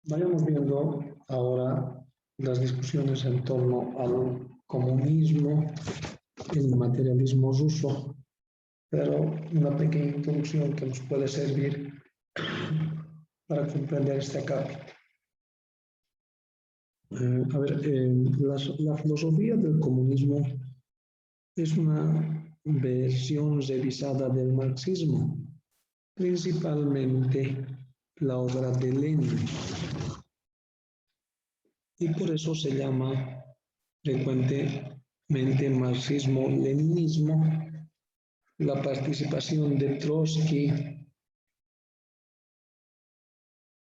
Vayamos viendo ahora las discusiones en torno al comunismo, el materialismo ruso, pero una pequeña introducción que nos puede servir para comprender este capítulo. La filosofía del comunismo es una versión revisada del marxismo, principalmente la obra de Lenin, y por eso se llama frecuentemente marxismo-leninismo. La participación de Trotsky,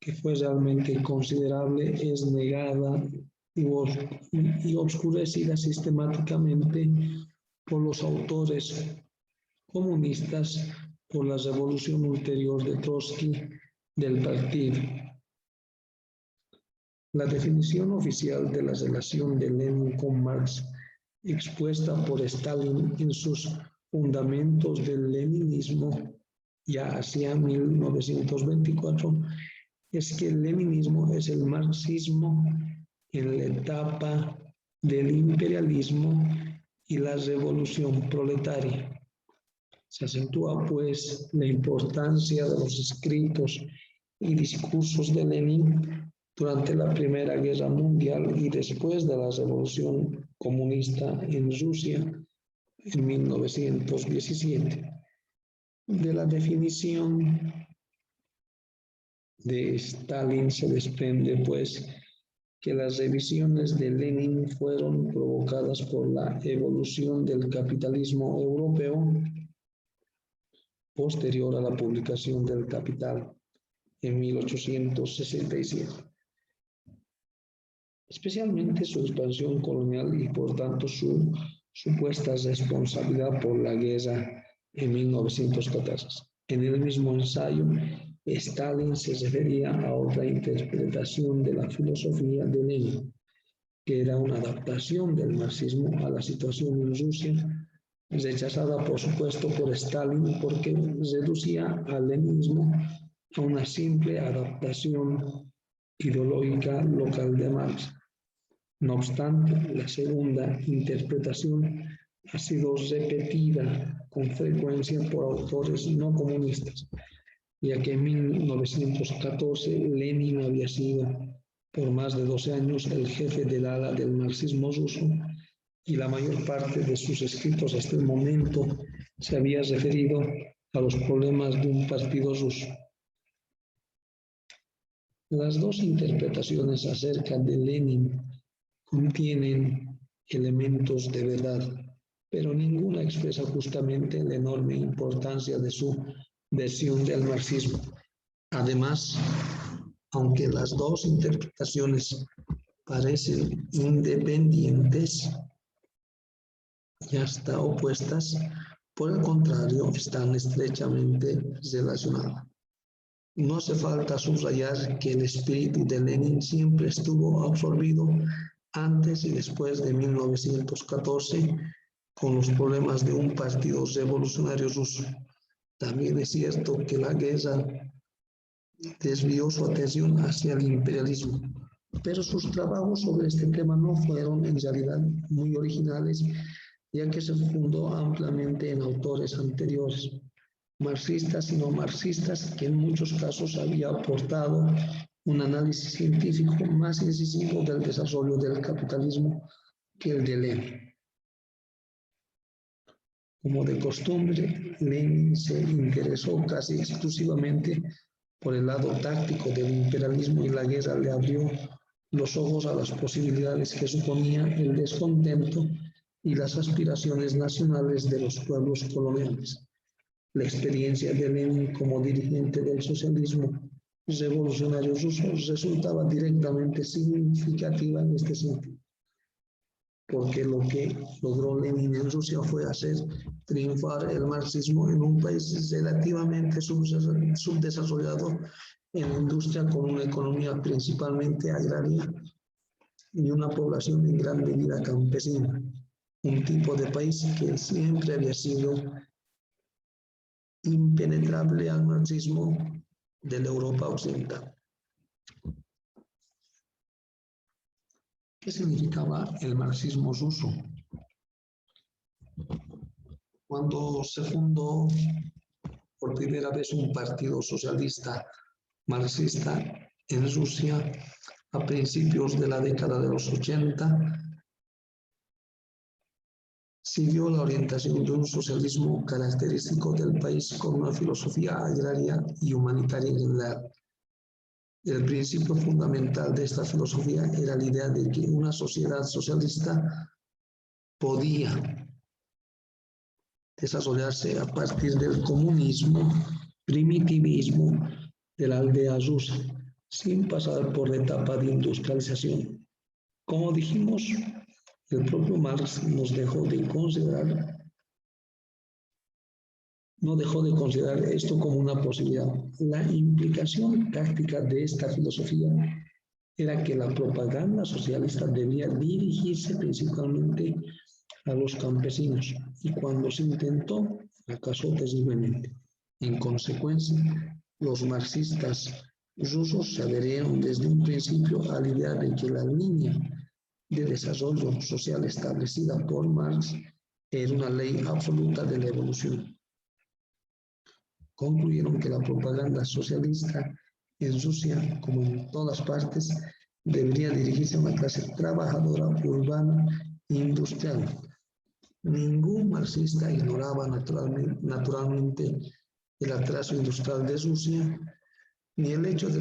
que fue realmente considerable, es negada y obscurecida sistemáticamente por los autores comunistas por la revolución ulterior de Trotsky del partido. La definición oficial de la relación de Lenin con Marx, expuesta por Stalin en sus fundamentos del leninismo ya hacia 1924, es que el leninismo es el marxismo en la etapa del imperialismo y la revolución proletaria. Se acentúa, pues, la importancia de los escritos y discursos de Lenin durante la Primera Guerra Mundial y después de la Revolución Comunista en Rusia en 1917. De la definición de Stalin se desprende, pues, que las revisiones de Lenin fueron provocadas por la evolución del capitalismo europeo posterior a la publicación del Capital en 1867. Especialmente su expansión colonial y por tanto su supuesta responsabilidad por la guerra en 1914. En el mismo ensayo, Stalin se refería a otra interpretación de la filosofía de Lenin, que era una adaptación del marxismo a la situación en Rusia, rechazada por supuesto por Stalin porque reducía al leninismo a una simple adaptación ideológica local de Marx. No obstante, la segunda interpretación ha sido repetida con frecuencia por autores no comunistas, ya que en 1914 Lenin había sido por más de 12 años el jefe del ala del marxismo ruso y la mayor parte de sus escritos hasta el momento se había referido a los problemas de un partido ruso. Las dos interpretaciones acerca de Lenin contienen elementos de verdad, pero ninguna expresa justamente la enorme importancia de su versión del marxismo. Además, aunque las dos interpretaciones parecen independientes y hasta opuestas, por el contrario, están estrechamente relacionadas. No hace falta subrayar que el espíritu de Lenin siempre estuvo absorbido antes y después de 1914 con los problemas de un partido revolucionario ruso. También es cierto que la guerra desvió su atención hacia el imperialismo, pero sus trabajos sobre este tema no fueron en realidad muy originales, ya que se fundó ampliamente en autores anteriores, marxistas y no marxistas, que en muchos casos había aportado un análisis científico más incisivo del desarrollo del capitalismo que el de Lenin. Como de costumbre, Lenin se interesó casi exclusivamente por el lado táctico del imperialismo y la guerra le abrió los ojos a las posibilidades que suponía el descontento y las aspiraciones nacionales de los pueblos coloniales. La experiencia de Lenin como dirigente del socialismo revolucionario ruso resultaba directamente significativa en este sentido, porque lo que logró Lenin en Rusia fue hacer triunfar el marxismo en un país relativamente subdesarrollado en la industria, con una economía principalmente agraria y una población en gran medida campesina, un tipo de país que siempre había sido impenetrable al marxismo de la Europa occidental. ¿Qué significaba el marxismo ruso? Cuando se fundó por primera vez un partido socialista marxista en Rusia a principios de la década de los 80, siguió la orientación de un socialismo característico del país con una filosofía agraria y humanitaria en general. El principio fundamental de esta filosofía era la idea de que una sociedad socialista podía desarrollarse a partir del comunismo, primitivismo de la aldea rusa, sin pasar por la etapa de industrialización. Como dijimos, el propio Marx no dejó de considerar esto como una posibilidad. La implicación táctica de esta filosofía era que la propaganda socialista debía dirigirse principalmente a los campesinos, y cuando se intentó, fracasó terriblemente. En consecuencia, los marxistas rusos se adherieron desde un principio a la idea de que la línea de desarrollo social establecida por Marx era una ley absoluta de la evolución. Concluyeron que la propaganda socialista en Rusia, como en todas partes, debería dirigirse a una clase trabajadora, urbana e industrial. Ningún marxista ignoraba naturalmente el atraso industrial de Rusia, ni el hecho de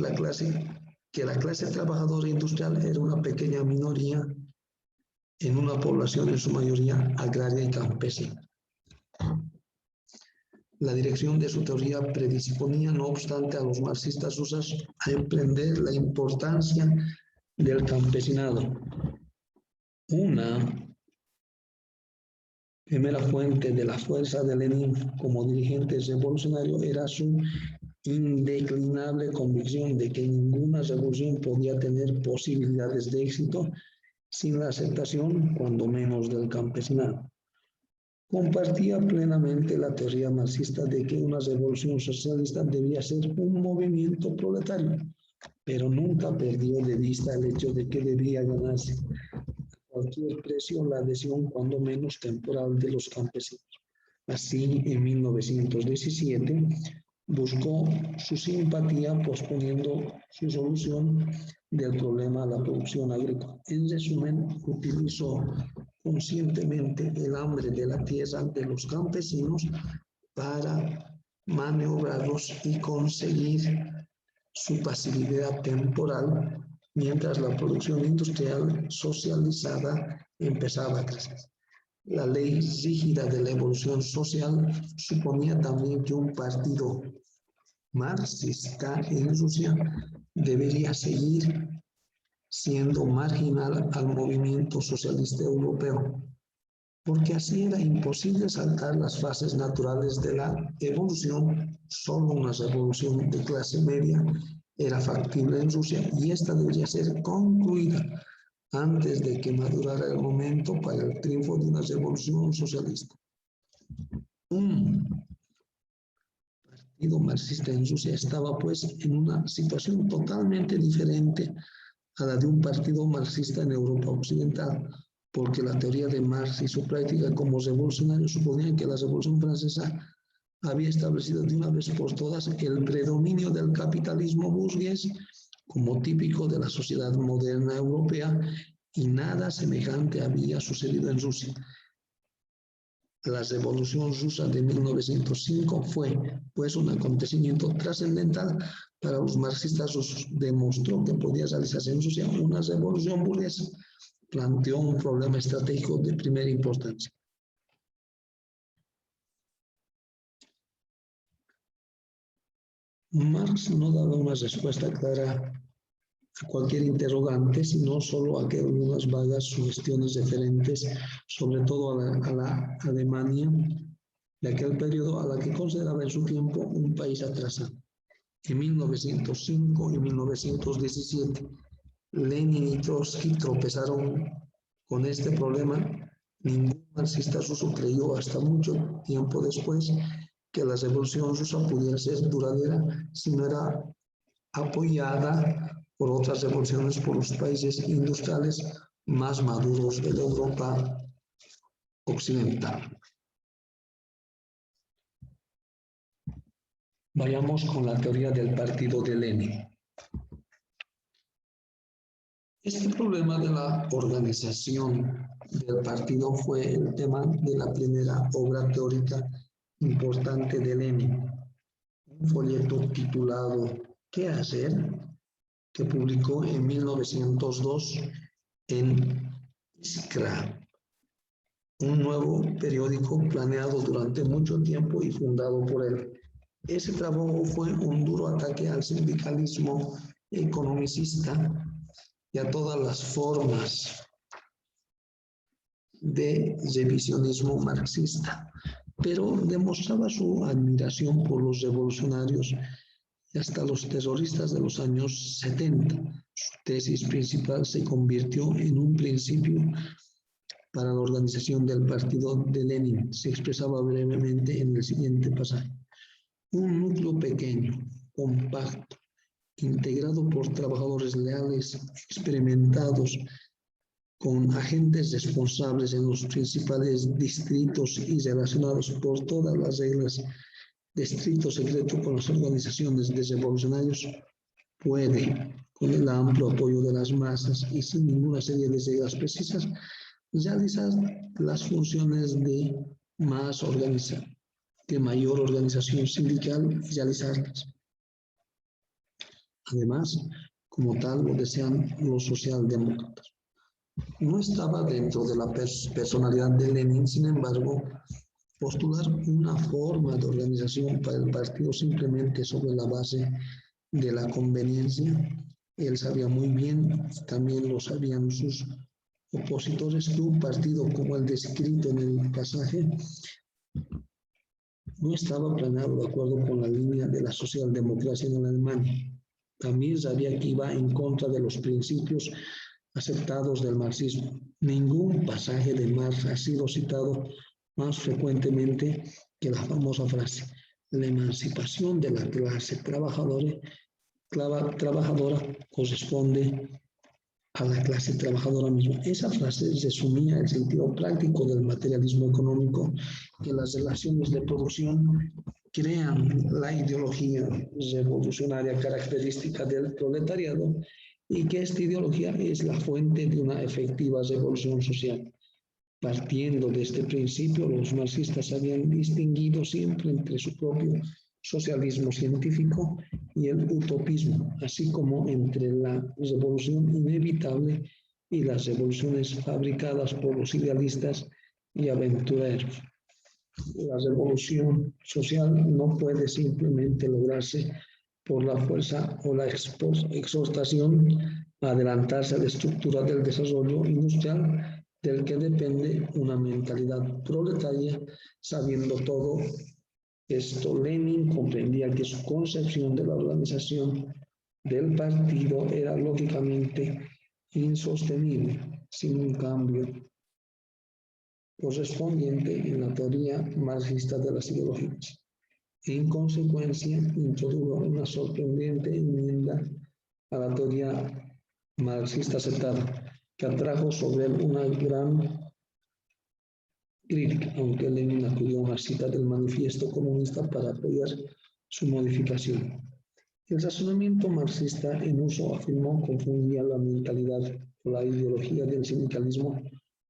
que la clase trabajadora industrial era una pequeña minoría en una población en su mayoría agraria y campesina. La dirección de su teoría predisponía, no obstante, a los marxistas rusos a emprender la importancia del campesinado. Una primera fuente de la fuerza de Lenin como dirigente revolucionario era su indeclinable convicción de que ninguna revolución podía tener posibilidades de éxito sin la aceptación, cuando menos, del campesinado. Compartía plenamente la teoría marxista de que una revolución socialista debía ser un movimiento proletario, pero nunca perdió de vista el hecho de que debía ganarse a cualquier precio la adhesión, cuando menos temporal, de los campesinos. Así, en 1917, buscó su simpatía posponiendo su solución del problema de la producción agrícola. En resumen, utilizó conscientemente el hambre de la tierra de los campesinos para maniobrarlos y conseguir su pasividad temporal, mientras la producción industrial socializada empezaba a crecer. La ley rígida de la evolución social suponía también que un partido marxista en Rusia debería seguir siendo marginal al movimiento socialista europeo, porque así era imposible saltar las fases naturales de la evolución. Solo una revolución de clase media era factible en Rusia, y esta debería ser concluida antes de que madurara el momento para el triunfo de una revolución socialista. Un partido marxista en Rusia estaba, pues, en una situación totalmente diferente a la de un partido marxista en Europa Occidental, porque la teoría de Marx y su práctica como revolucionario suponían que la Revolución Francesa había establecido de una vez por todas el predominio del capitalismo burgués como típico de la sociedad moderna europea, y nada semejante había sucedido en Rusia. La Revolución Rusa de 1905 fue, pues, un acontecimiento trascendental para los marxistas rusos. Demostró que podía realizarse en Rusia una revolución burguesa. Planteó un problema estratégico de primera importancia. Marx no daba una respuesta clara a cualquier interrogante, sino solo a algunas vagas sugestiones referentes, sobre todo a la Alemania de aquel periodo, a la que consideraba en su tiempo un país atrasado. En 1905 y 1917, Lenin y Trotsky tropezaron con este problema. Ningún marxista ruso creyó hasta mucho tiempo después que la revolución rusa pudiera ser duradera si no era apoyada por otras revoluciones por los países industriales más maduros de la Europa occidental. Vayamos con la teoría del partido de Lenin. Este problema de la organización del partido fue el tema de la primera obra teórica importante de Lenin, un folleto titulado ¿Qué hacer?, que publicó en 1902 en Iskra, un nuevo periódico planeado durante mucho tiempo y fundado por él. Ese trabajo fue un duro ataque al sindicalismo economicista y a todas las formas de revisionismo marxista, pero demostraba su admiración por los revolucionarios y hasta los terroristas de los años 70. Su tesis principal se convirtió en un principio para la organización del partido de Lenin. Se expresaba brevemente en el siguiente pasaje. Un núcleo pequeño, compacto, integrado por trabajadores leales, experimentados, con agentes responsables en los principales distritos y relacionados por todas las reglas de estricto secreto con las organizaciones de revolucionarios, puede, con el amplio apoyo de las masas y sin ninguna serie de reglas precisas, realizar las funciones de mayor organización sindical y realizarlas. Además, como tal, lo desean los socialdemócratas. No estaba dentro de la personalidad de Lenin, sin embargo, postular una forma de organización para el partido simplemente sobre la base de la conveniencia. Él sabía muy bien, también lo sabían sus opositores, que un partido como el descrito en el pasaje no estaba planeado de acuerdo con la línea de la socialdemocracia en Alemania. También sabía que iba en contra de los principios aceptados del marxismo. Ningún pasaje de Marx ha sido citado más frecuentemente que la famosa frase: la emancipación de la clase trabajadora corresponde a la clase trabajadora misma. Esa frase resumía el sentido práctico del materialismo económico, que las relaciones de producción crean la ideología revolucionaria característica del proletariado y que esta ideología es la fuente de una efectiva revolución social. Partiendo de este principio, los marxistas habían distinguido siempre entre su propio socialismo científico y el utopismo, así como entre la revolución inevitable y las revoluciones fabricadas por los idealistas y aventureros. La revolución social no puede simplemente lograrse por la fuerza o la exhortación a adelantarse a la estructura del desarrollo industrial del que depende una mentalidad proletaria. Sabiendo todo esto, Lenin comprendía que su concepción de la organización del partido era lógicamente insostenible sin un cambio correspondiente en la teoría marxista de las ideologías. En consecuencia, introdujo una sorprendente enmienda a la teoría marxista aceptada, que atrajo sobre él una gran crítica, aunque Lenin acudió a una cita del Manifiesto Comunista para apoyar su modificación. El razonamiento marxista en uso, afirmó, confundía la mentalidad o la ideología del sindicalismo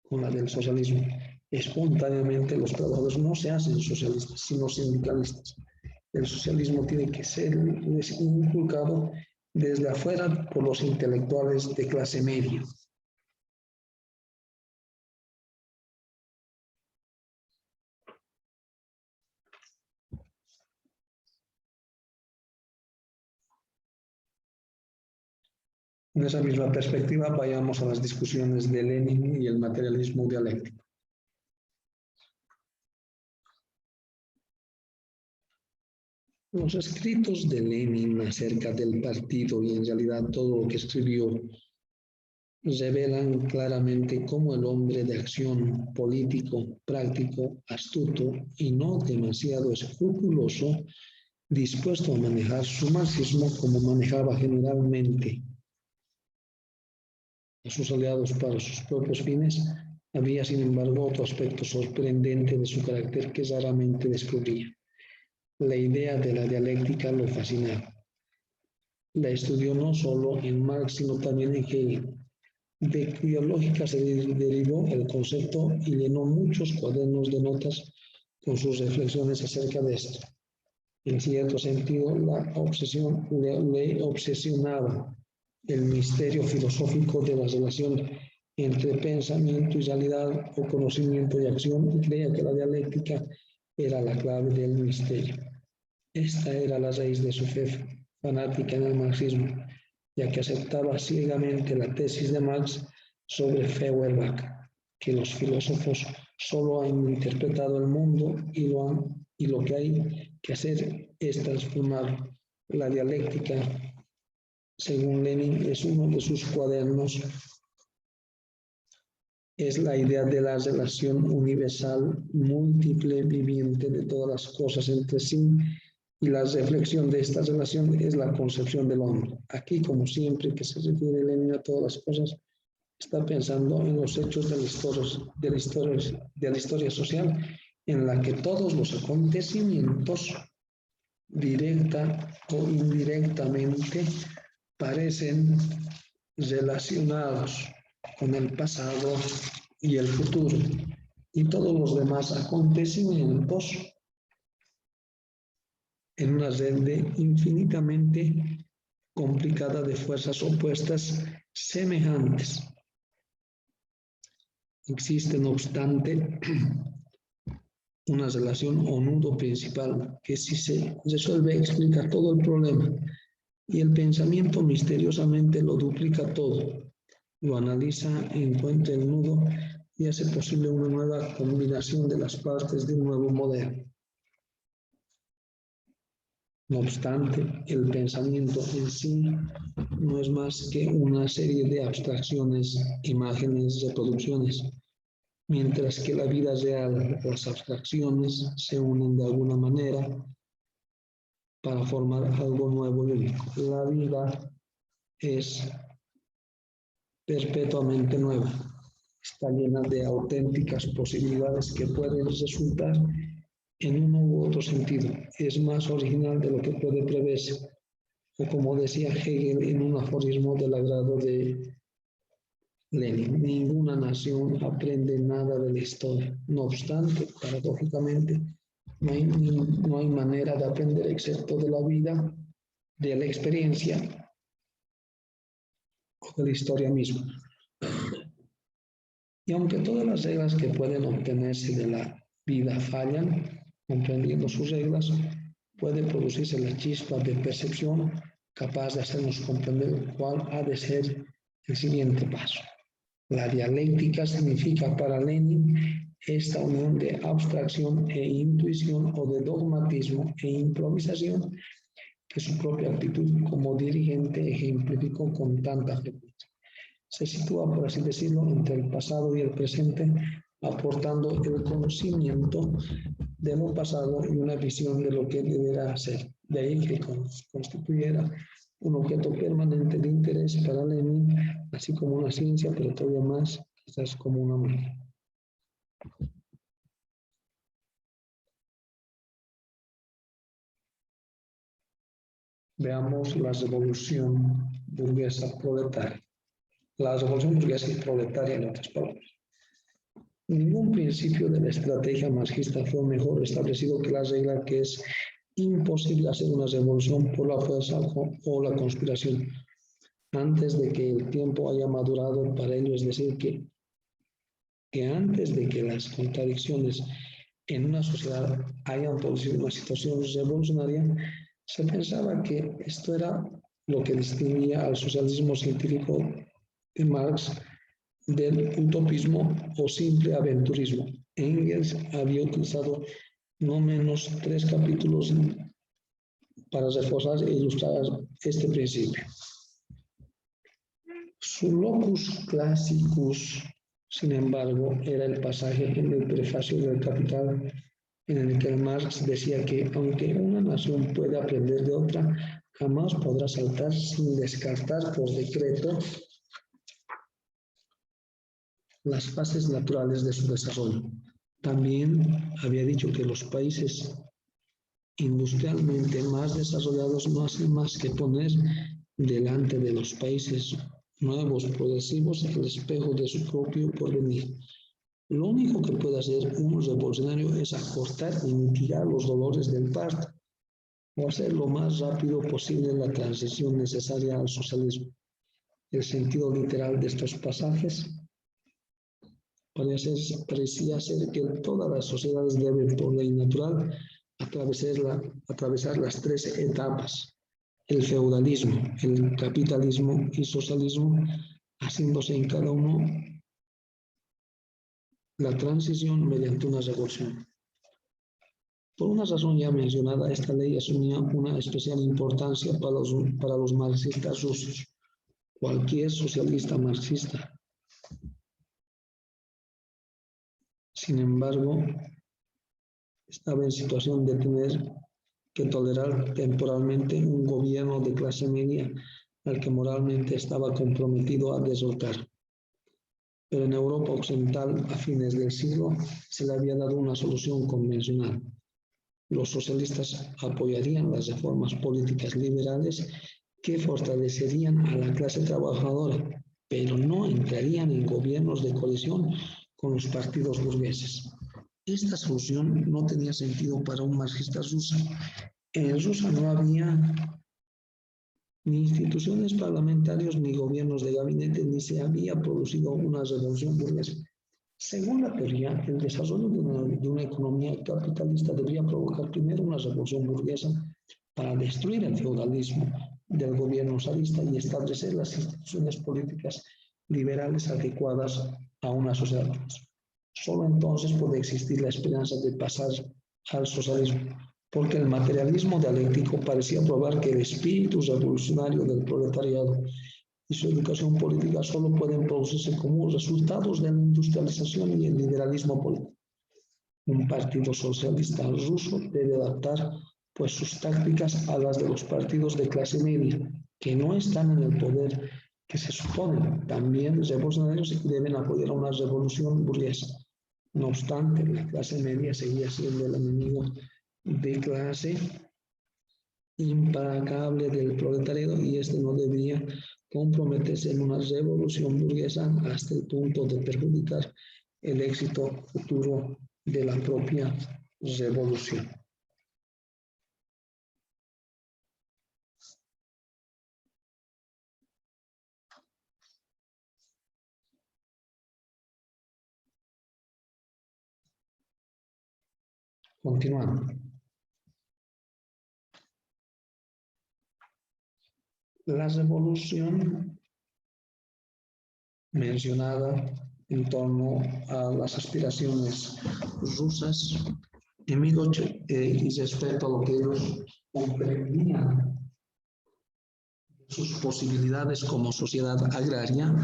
con la del socialismo. Espontáneamente los trabajadores no se hacen socialistas, sino sindicalistas. El socialismo tiene que ser inculcado desde afuera por los intelectuales de clase media. En esa misma perspectiva, vayamos a las discusiones de Lenin y el materialismo dialéctico. Los escritos de Lenin acerca del partido y en realidad todo lo que escribió revelan claramente cómo el hombre de acción, político, práctico, astuto y no demasiado escrupuloso, dispuesto a manejar su marxismo como manejaba generalmente a sus aliados para sus propios fines, había sin embargo otro aspecto sorprendente de su carácter que raramente descubría. La idea de la dialéctica lo fascinaba. La estudió no solo en Marx, sino también en Hegel. De cuya lógica se derivó el concepto y llenó muchos cuadernos de notas con sus reflexiones acerca de esto. En cierto sentido, le obsesionaba el misterio filosófico de la relación entre pensamiento y realidad o conocimiento y acción y creía que la dialéctica era la clave del misterio. Esta era la raíz de su fe fanática en el marxismo, ya que aceptaba ciegamente la tesis de Marx sobre Feuerbach, que los filósofos solo han interpretado el mundo y lo que hay que hacer es transformarlo. La dialéctica, según Lenin, es uno de sus cuadernos, es la idea de la relación universal, múltiple, viviente de todas las cosas entre sí, y la reflexión de esta relación es la concepción del hombre. Aquí, como siempre que se refiere Lenin a todas las cosas, está pensando en los hechos de la historia social, en la que todos los acontecimientos, directa o indirectamente, parecen relacionados con el pasado y el futuro, y todos los demás acontecimientos en una red infinitamente complicada de fuerzas opuestas semejantes. Existe, no obstante, una relación o nudo principal que, si se resuelve, explica todo el problema, y el pensamiento misteriosamente lo duplica todo, lo analiza, encuentra el nudo y hace posible una nueva combinación de las partes de un nuevo modelo. No obstante, el pensamiento en sí no es más que una serie de abstracciones, imágenes, reproducciones, mientras que la vida real, las abstracciones se unen de alguna manera para formar algo nuevo y único. La vida es perpetuamente nueva, está llena de auténticas posibilidades que pueden resultar en uno u otro sentido. Es más original de lo que puede preverse, o como decía Hegel en un aforismo del agrado de Lenin, ninguna nación aprende nada de la historia. No obstante, paradójicamente, no hay manera de aprender excepto de la vida, de la experiencia o de la historia misma. Y aunque todas las reglas que pueden obtenerse de la vida fallan, comprendiendo sus reglas, puede producirse la chispa de percepción capaz de hacernos comprender cuál ha de ser el siguiente paso. La dialéctica significa para Lenin esta unión de abstracción e intuición o de dogmatismo e improvisación que su propia actitud como dirigente ejemplificó con tanta frecuencia. Se sitúa, por así decirlo, entre el pasado y el presente, aportando el conocimiento de lo pasado y una visión de lo que deberá ser. De ahí que constituyera un objeto permanente de interés para Lenin, así como una ciencia, pero todavía más, quizás como una magia. Veamos la revolución burguesa proletaria. La revolución burguesa y proletaria, en otras palabras. Ningún principio de la estrategia marxista fue mejor establecido que la regla que es imposible hacer una revolución por la fuerza o la conspiración antes de que el tiempo haya madurado para ello, es decir, que antes de que las contradicciones en una sociedad hayan producido una situación revolucionaria, se pensaba que esto era lo que distinguía al socialismo científico de Marx del utopismo o simple aventurismo. Engels había utilizado no menos 3 capítulos para reforzar e ilustrar este principio. Su locus classicus, sin embargo, era el pasaje en el prefacio del Capital, en el que Marx decía que aunque una nación puede aprender de otra, jamás podrá saltar sin descartar por decreto las fases naturales de su desarrollo. También había dicho que los países industrialmente más desarrollados no hacen más que poner delante de los países nuevos, progresivos, el espejo de su propio porvenir. Lo único que puede hacer un revolucionario es acortar y mitigar los dolores del parto, o hacer lo más rápido posible la transición necesaria al socialismo. El sentido literal de estos pasajes parecía ser que todas las sociedades deben, por ley natural, atravesar las tres etapas: el feudalismo, el capitalismo y socialismo, haciéndose en cada uno la transición mediante una revolución. Por una razón ya mencionada, esta ley asumía una especial importancia para los marxistas rusos. Cualquier socialista marxista, sin embargo, estaba en situación de tener que tolerar temporalmente un gobierno de clase media al que moralmente estaba comprometido a derrotar. Pero en Europa Occidental, a fines del siglo, se le había dado una solución convencional. Los socialistas apoyarían las reformas políticas liberales que fortalecerían a la clase trabajadora, pero no entrarían en gobiernos de coalición con los partidos burgueses. Esta solución no tenía sentido para un marxista ruso. En Rusia no había ni instituciones parlamentarias ni gobiernos de gabinete, ni se había producido una revolución burguesa. Según la teoría, el desarrollo de una economía capitalista debería provocar primero una revolución burguesa para destruir el feudalismo del gobierno zarista y establecer las instituciones políticas liberales adecuadas a una sociedad. Solo entonces puede existir la esperanza de pasar al socialismo, porque el materialismo dialéctico parecía probar que el espíritu revolucionario del proletariado y su educación política solo pueden producirse como resultados de la industrialización y el liberalismo político. Un partido socialista ruso debe adaptar pues sus tácticas a las de los partidos de clase media, que no están en el poder que se supone. También revolucionarios deben apoyar a una revolución burguesa. No obstante, la clase media seguía siendo el enemigo de clase implacable del proletariado y este no debía comprometerse en una revolución burguesa hasta el punto de perjudicar el éxito futuro de la propia revolución. Continuando. La revolución mencionada en torno a las aspiraciones rusas y respecto a lo que ellos comprendían sus posibilidades como sociedad agraria,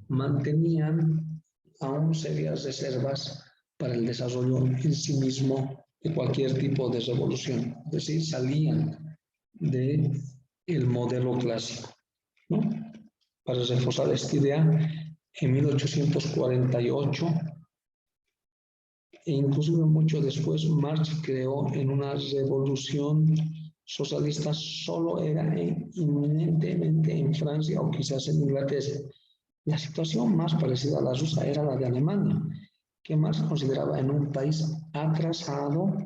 mantenían aún serias reservas para el desarrollo en sí mismo de cualquier tipo de revolución, es decir, salían del modelo clásico, ¿no? Para reforzar esta idea, en 1848, e inclusive mucho después, Marx creó en una revolución socialista solo era inminentemente en Francia o quizás en Inglaterra. La situación más parecida a la rusa era la de Alemania, que Marx consideraba en un país atrasado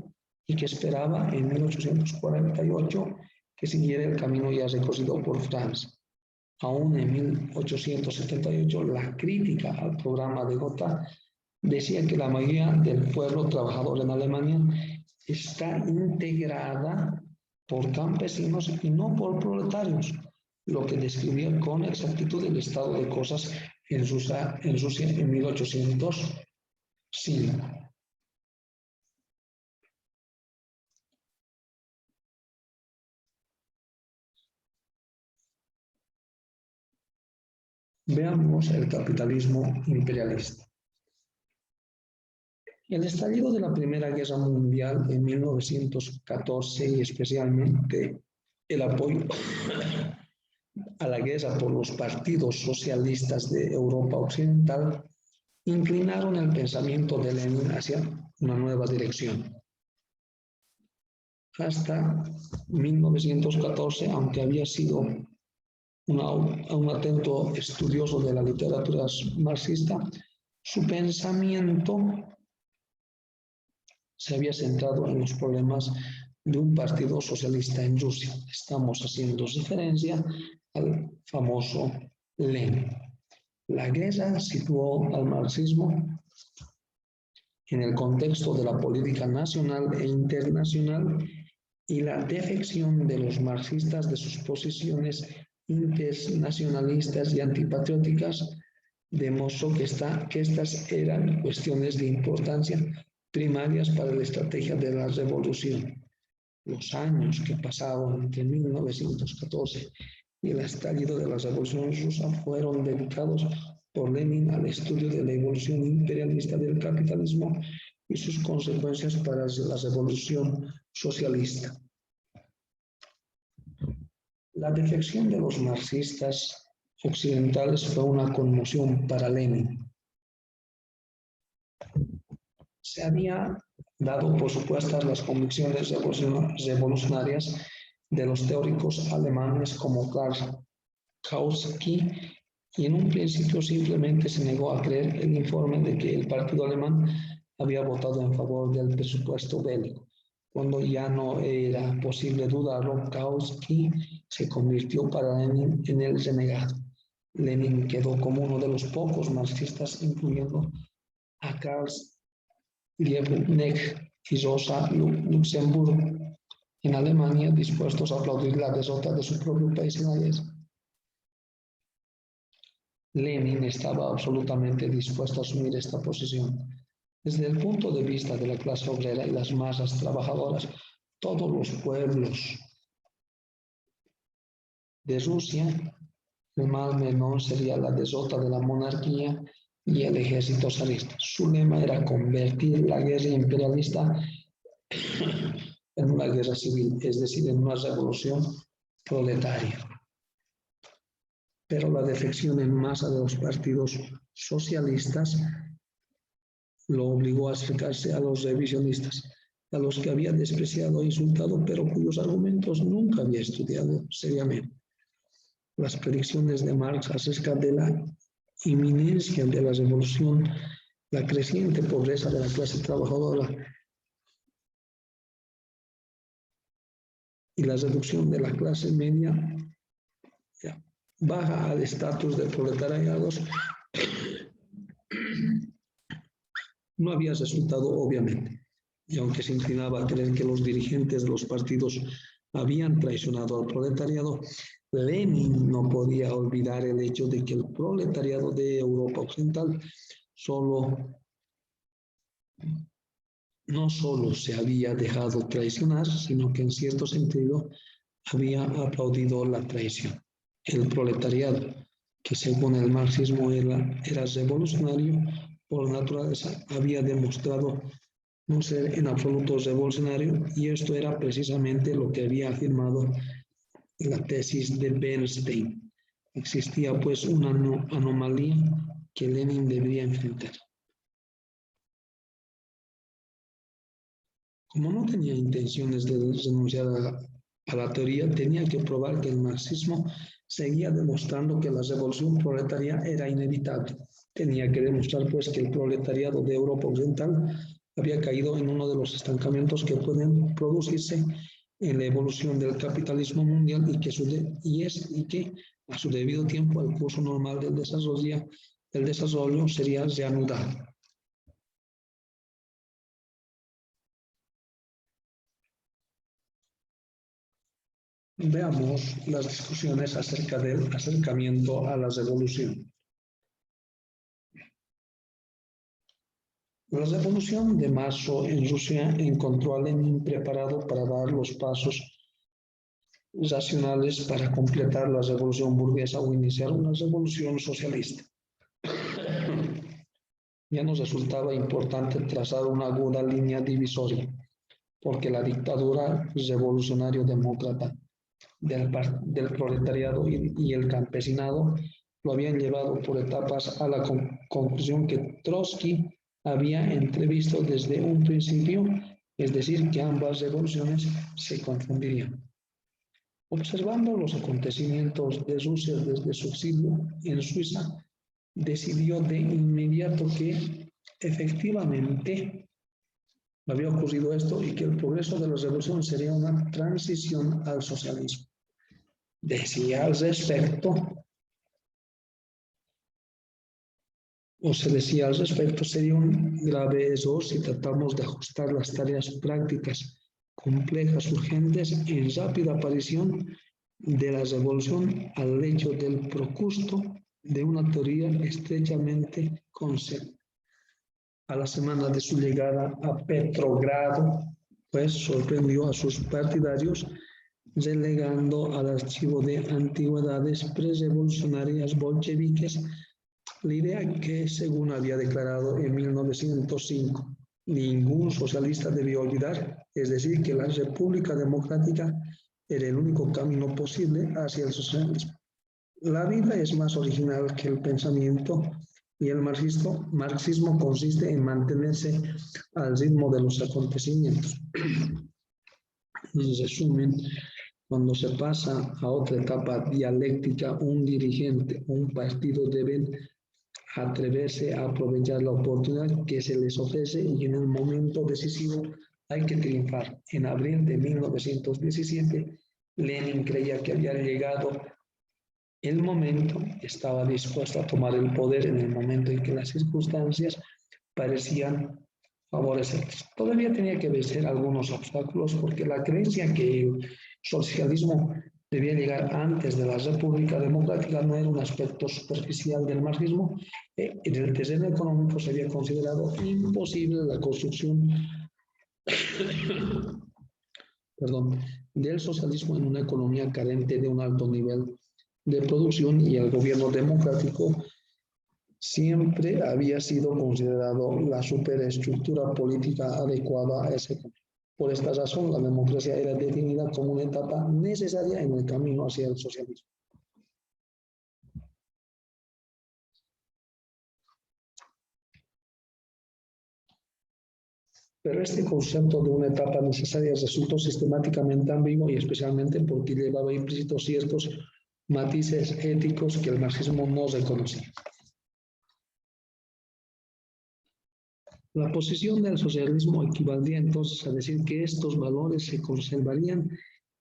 y que esperaba en 1848 que siguiera el camino ya recorrido por Francia. Aún en 1878, la crítica al programa de Gotha decía que la mayoría del pueblo trabajador en Alemania está integrada por campesinos y no por proletarios, lo que describía con exactitud el estado de cosas en Rusia en 1805. Veamos el capitalismo imperialista. El estallido de la Primera Guerra Mundial en 1914 y especialmente el apoyo a la guerra por los partidos socialistas de Europa Occidental inclinaron el pensamiento de Lenin hacia una nueva dirección. Hasta 1914, aunque había sido un atento estudioso de la literatura marxista, su pensamiento se había centrado en los problemas de un partido socialista en Rusia. Estamos haciendo referencia al famoso Lenin. La guerra situó al marxismo en el contexto de la política nacional e internacional y la defección de los marxistas de sus posiciones internacionalistas y antipatrióticas demostró que estas eran cuestiones de importancia primarias para la estrategia de la revolución. Los años que pasaron entre 1914 y el estallido de la Revolución Rusa fueron dedicados por Lenin al estudio de la evolución imperialista del capitalismo y sus consecuencias para la revolución socialista. La defección de los marxistas occidentales fue una conmoción para Lenin. Se había dado por supuestas las convicciones revolucionarias de los teóricos alemanes como Karl Kautsky, y en un principio simplemente se negó a creer el informe de que el partido alemán había votado en favor del presupuesto bélico. Cuando ya no era posible dudarlo, Kautsky se convirtió para Lenin en el renegado. Lenin quedó como uno de los pocos marxistas, incluyendo a Karl Liebknecht y Rosa Luxemburg, en Alemania, dispuestos a aplaudir la derrota de su propio país en la guerra. Lenin estaba absolutamente dispuesto a asumir esta posición. Desde el punto de vista de la clase obrera y las masas trabajadoras, todos los pueblos de Rusia, el mal menor sería la derrota de la monarquía y el ejército zarista. Su lema era convertir la guerra imperialista en una guerra civil, es decir, en una revolución proletaria. Pero la defección en masa de los partidos socialistas lo obligó a acercarse a los revisionistas, a los que había despreciado e insultado, pero cuyos argumentos nunca había estudiado seriamente. Las predicciones de Marx acerca de la inminencia de la revolución, la creciente pobreza de la clase trabajadora y la reducción de la clase media baja al estatus de proletariados no había resultado, obviamente, y aunque se inclinaba a creer que los dirigentes de los partidos habían traicionado al proletariado, Lenin no podía olvidar el hecho de que el proletariado de Europa Occidental no solo se había dejado traicionar, sino que en cierto sentido había aplaudido la traición. El proletariado, que según el marxismo era revolucionario por naturaleza, había demostrado no ser en absoluto revolucionario, y esto era precisamente lo que había afirmado la tesis de Bernstein. Existía pues una anomalía que Lenin debería enfrentar. Como no tenía intenciones de renunciar a la teoría, tenía que probar que el marxismo seguía demostrando que la revolución proletaria era inevitable. Tenía que demostrar pues que el proletariado de Europa Occidental había caído en uno de los estancamientos que pueden producirse en la evolución del capitalismo mundial y que a su debido tiempo el curso normal del desarrollo sería reanudado. Veamos las discusiones acerca del acercamiento a la revolución. La revolución de marzo en Rusia encontró a Lenin preparado para dar los pasos racionales para completar la revolución burguesa o iniciar una revolución socialista. Ya nos resultaba importante trazar una aguda línea divisoria, porque la dictadura revolucionario-demócrata del proletariado y el campesinado lo habían llevado por etapas a la conclusión que Trotsky había entrevisto desde un principio, es decir, que ambas revoluciones se confundirían. Observando los acontecimientos de Rusia desde su exilio en Suiza, decidió de inmediato que efectivamente había ocurrido esto y que el progreso de la revolución sería una transición al socialismo. Decía al respecto, sería un grave error si tratamos de ajustar las tareas prácticas complejas, urgentes, en rápida aparición de la revolución al hecho del procusto de una teoría estrechamente conceptual. A la semana de su llegada a Petrogrado, pues sorprendió a sus partidarios relegando al archivo de antigüedades prerevolucionarias bolcheviques la idea que, según había declarado en 1905, ningún socialista debía olvidar, es decir, que la República Democrática era el único camino posible hacia el socialismo. La vida es más original que el pensamiento y el marxismo consiste en mantenerse al ritmo de los acontecimientos. En resumen, cuando se pasa a otra etapa dialéctica, un dirigente, un partido deben atreverse a aprovechar la oportunidad que se les ofrece y en el momento decisivo hay que triunfar. En abril de 1917, Lenin creía que había llegado el momento, estaba dispuesto a tomar el poder en el momento en que las circunstancias parecían favorecerles. Todavía tenía que vencer algunos obstáculos porque la creencia que el socialismo debía llegar antes de la República Democrática no era un aspecto superficial del marxismo. En el terreno económico se había considerado imposible la construcción del socialismo en una economía carente de un alto nivel de producción y el gobierno democrático siempre había sido considerado la superestructura política adecuada a ese punto. Por esta razón, la democracia era definida como una etapa necesaria en el camino hacia el socialismo. Pero este concepto de una etapa necesaria resultó sistemáticamente ambiguo y especialmente porque llevaba implícitos ciertos matices éticos que el marxismo no reconocía. La posición del socialismo equivaldría entonces a decir que estos valores se conservarían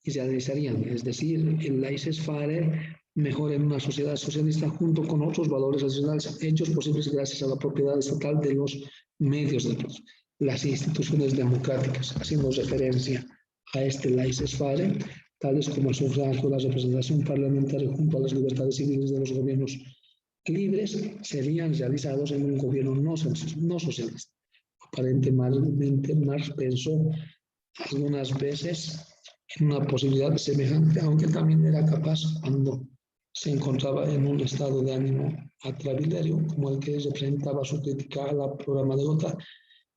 y se realizarían, es decir, el laissez-faire mejor en una sociedad socialista junto con otros valores adicionales hechos posibles gracias a la propiedad estatal de los medios de producción. Las instituciones democráticas, haciendo referencia a este laissez-faire, tales como el sufragio, la representación parlamentaria junto a las libertades civiles de los gobiernos libres, serían realizados en un gobierno no socialista. Aparentemente, Marx pensó algunas veces en una posibilidad semejante, aunque también era capaz, cuando se encontraba en un estado de ánimo atrabiliario, como el que representaba su crítica a la programa de Gotha,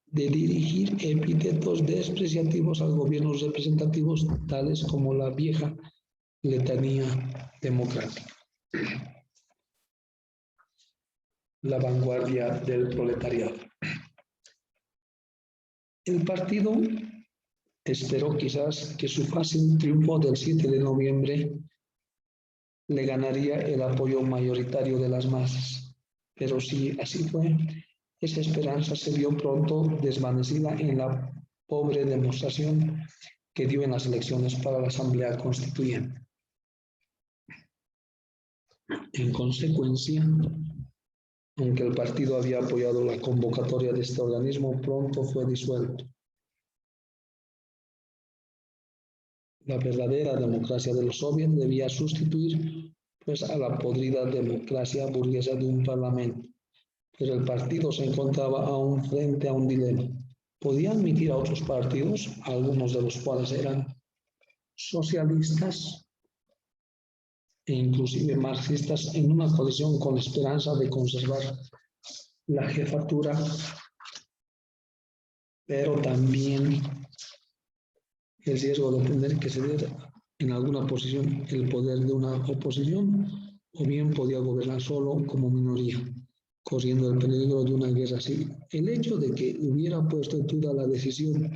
de dirigir epítetos despreciativos a los gobiernos representativos, tales como la vieja letanía democrática. La vanguardia del proletariado. El partido esperó quizás que su fácil triunfo del 7 de noviembre le ganaría el apoyo mayoritario de las masas, pero si así fue, esa esperanza se vio pronto desvanecida en la pobre demostración que dio en las elecciones para la Asamblea Constituyente. En consecuencia, aunque el partido había apoyado la convocatoria de este organismo, pronto fue disuelto. La verdadera democracia de los soviets debía sustituir pues, a la podrida democracia burguesa de un parlamento. Pero el partido se encontraba aún frente a un dilema. Podía admitir a otros partidos, algunos de los cuales eran socialistas e inclusive marxistas, en una coalición con la esperanza de conservar la jefatura, pero también el riesgo de tener que ceder en alguna posición el poder de una oposición o bien podía gobernar solo como minoría, corriendo el peligro de una guerra civil. El hecho de que hubiera puesto en duda la decisión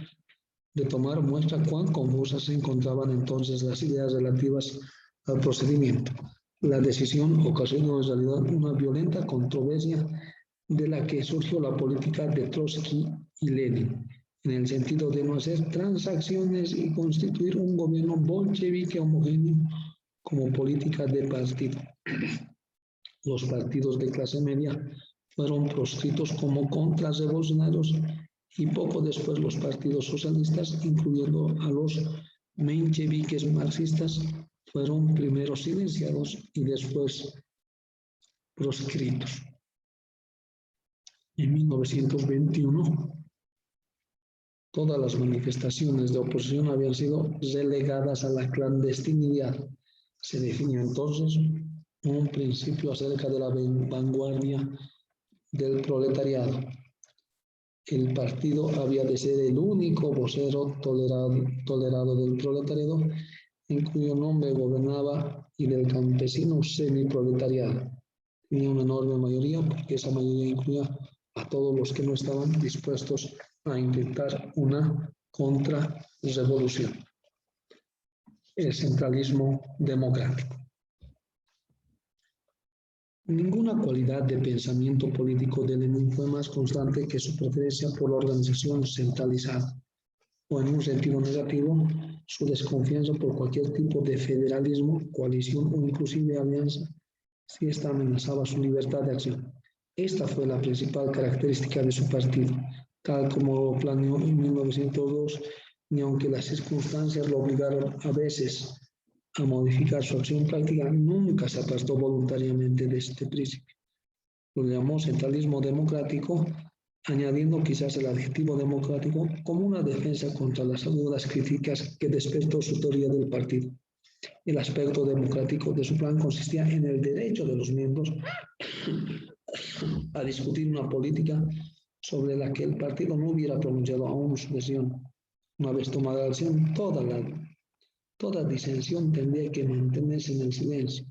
de tomar muestra cuán confusas se encontraban entonces las ideas relativas al procedimiento. La decisión ocasionó en realidad una violenta controversia de la que surgió la política de Trotsky y Lenin, en el sentido de no hacer transacciones y constituir un gobierno bolchevique homogéneo como política de partido. Los partidos de clase media fueron proscritos como contrarrevolucionarios y poco después los partidos socialistas, incluyendo a los mencheviques marxistas, fueron primero silenciados y después proscritos. En 1921, todas las manifestaciones de oposición habían sido relegadas a la clandestinidad. Se definió entonces un principio acerca de la vanguardia del proletariado. El partido había de ser el único vocero tolerado del proletariado, en cuyo nombre gobernaba, y del campesino semiproletariado. Tenía una enorme mayoría, porque esa mayoría incluía a todos los que no estaban dispuestos a intentar una contrarrevolución. El centralismo democrático. Ninguna cualidad de pensamiento político de Lenin fue más constante que su preferencia por la organización centralizada, o en un sentido negativo, su desconfianza por cualquier tipo de federalismo, coalición o inclusive alianza, si ésta amenazaba su libertad de acción. Esta fue la principal característica de su partido, tal como lo planeó en 1902, ni aunque las circunstancias lo obligaron a veces a modificar su acción práctica, nunca se apartó voluntariamente de este principio. Lo llamó centralismo democrático, añadiendo quizás el adjetivo democrático como una defensa contra las agudas críticas que despertó su teoría del partido. El aspecto democrático de su plan consistía en el derecho de los miembros a discutir una política sobre la que el partido no hubiera pronunciado aún su decisión. Una vez tomada la decisión, toda disensión tendría que mantenerse en el silencio.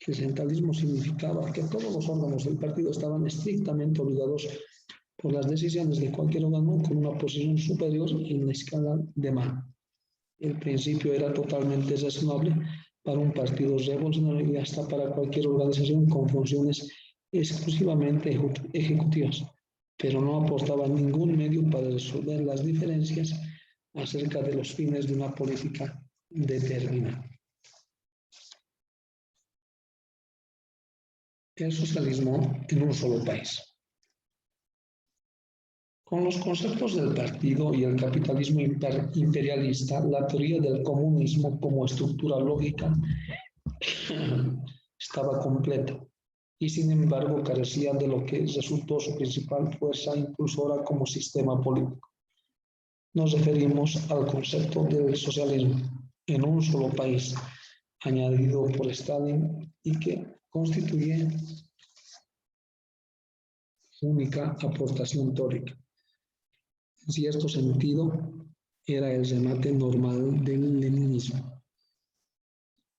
El centralismo significaba que todos los órganos del partido estaban estrictamente obligados por las decisiones de cualquier órgano con una posición superior en la escala de mando. El principio era totalmente razonable para un partido revolucionario y hasta para cualquier organización con funciones exclusivamente ejecutivas, pero no aportaba ningún medio para resolver las diferencias acerca de los fines de una política determinada. El socialismo en un solo país. Con los conceptos del partido y el capitalismo imperialista, la teoría del comunismo como estructura lógica estaba completa y sin embargo carecía de lo que resultó su principal fuerza impulsora como sistema político. Nos referimos al concepto del socialismo en un solo país, añadido por Stalin y que constituye su única aportación teórica. En cierto sentido, era el remate normal del leninismo.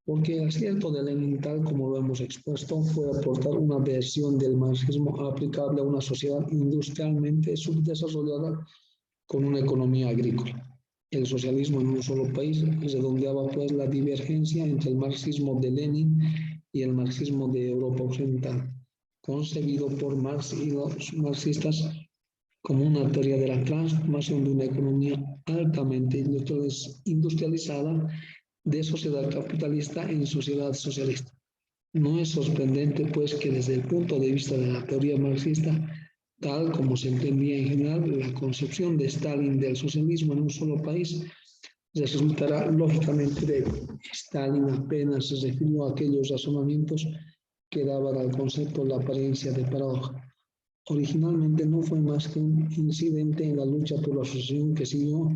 Porque el acierto de Lenin, tal como lo hemos expuesto, fue aportar una versión del marxismo aplicable a una sociedad industrialmente subdesarrollada con una economía agrícola. El socialismo en un solo país redondeaba pues la divergencia entre el marxismo de Lenin y el marxismo de Europa Occidental, concebido por Marx y los marxistas como una teoría de la transformación de una economía altamente industrializada de sociedad capitalista en sociedad socialista. No es sorprendente, pues, que desde el punto de vista de la teoría marxista, tal como se entendía en general, la concepción de Stalin del socialismo en un solo país resultará lógicamente débil. Stalin apenas se refirió a aquellos razonamientos que daban al concepto la apariencia de paradoja. Originalmente no fue más que un incidente en la lucha por la sucesión que siguió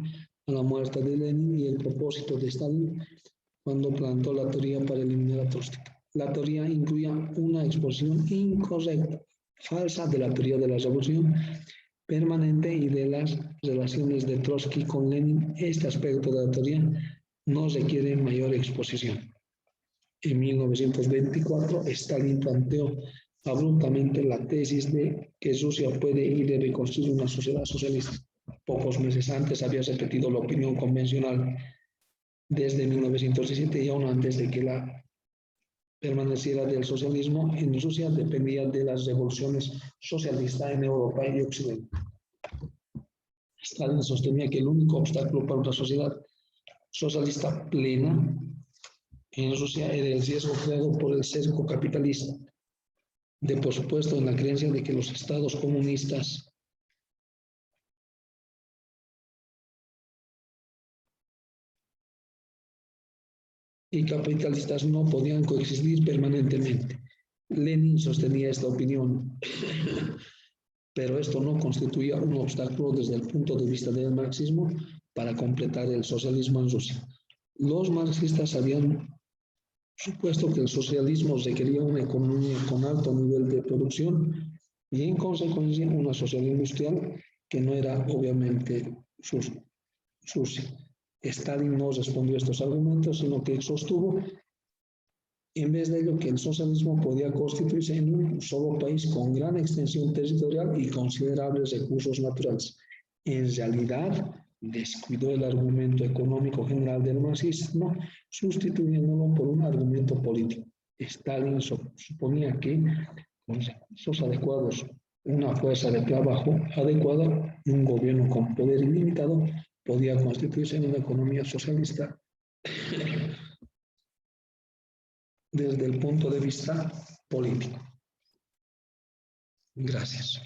a la muerte de Lenin y el propósito de Stalin cuando plantó la teoría para eliminar a Trotsky. La teoría incluía una exposición incorrecta, falsa de la teoría de la revolución permanente y de las relaciones de Trotsky con Lenin. Este aspecto de la teoría no requiere mayor exposición. En 1924, Stalin planteó abruptamente la tesis de que Rusia puede y debe construir una sociedad socialista. Pocos meses antes había repetido la opinión convencional desde 1917 y aún antes de que la permaneciera del socialismo en Rusia dependía de las revoluciones socialistas en Europa y Occidente. Stalin sostenía que el único obstáculo para una sociedad socialista plena en Rusia era el riesgo creado por el sesgo capitalista, por supuesto en la creencia de que los estados comunistas y capitalistas no podían coexistir permanentemente. Lenin sostenía esta opinión, pero esto no constituía un obstáculo desde el punto de vista del marxismo para completar el socialismo en Rusia. Los marxistas habían supuesto que el socialismo requería una economía con alto nivel de producción y en consecuencia una sociedad industrial que no era obviamente sucia. Stalin no respondió a estos argumentos, sino que sostuvo en vez de ello que el socialismo podía constituirse en un solo país con gran extensión territorial y considerables recursos naturales. En realidad, descuidó el argumento económico general del marxismo, sustituyéndolo por un argumento político. Stalin suponía que, con recursos adecuados, una fuerza de trabajo adecuada, un gobierno con poder ilimitado, podía constituirse en una economía socialista desde el punto de vista político. Gracias.